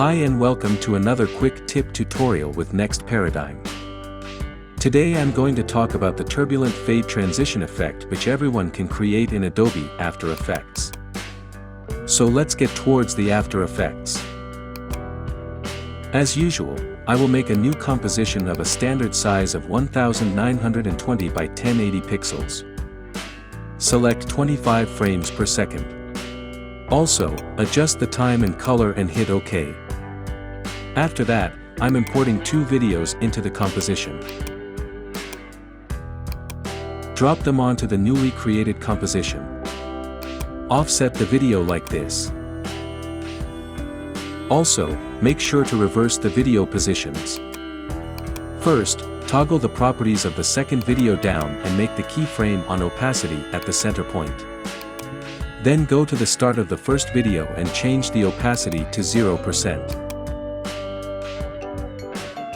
Hi and welcome to another quick tip tutorial with Next Paradigm. Today I'm going to talk about the Turbulent Fade Transition effect which everyone can create in Adobe After Effects. So let's get towards the After Effects. As usual, I will make a new composition of a standard size of 1920 by 1080 pixels. Select 25 frames per second. Also, adjust the time and color and hit OK. After that, I'm importing two videos into the composition. Drop them onto the newly created composition. Offset the video like this. Also, make sure to reverse the video positions. First, toggle the properties of the second video down and make the keyframe on opacity at the center point. Then go to the start of the first video and change the opacity to 0%.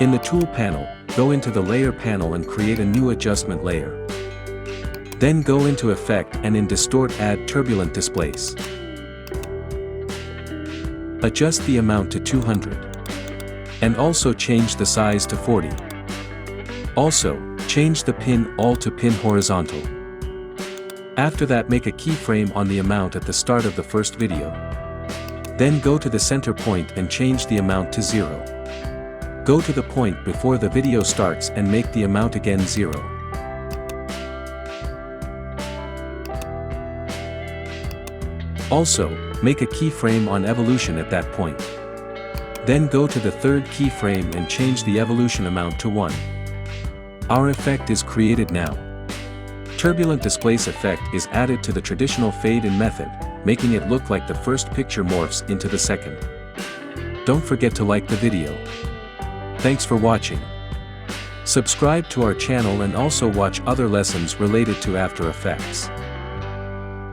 In the Tool panel, go into the Layer panel and create a new adjustment layer. Then go into Effect and in Distort add Turbulent Displace. Adjust the amount to 200. And also change the size to 40. Also, change the pin all to pin horizontal. After that, make a keyframe on the amount at the start of the first video. Then go to the center point and change the amount to 0. Go to the point before the video starts and make the amount again 0. Also, make a keyframe on evolution at that point. Then go to the third keyframe and change the evolution amount to 1. Our effect is created now. Turbulent Displace effect is added to the traditional fade-in method, making it look like the first picture morphs into the second. Don't forget to like the video. Thanks for watching. Subscribe to our channel and also watch other lessons related to After Effects.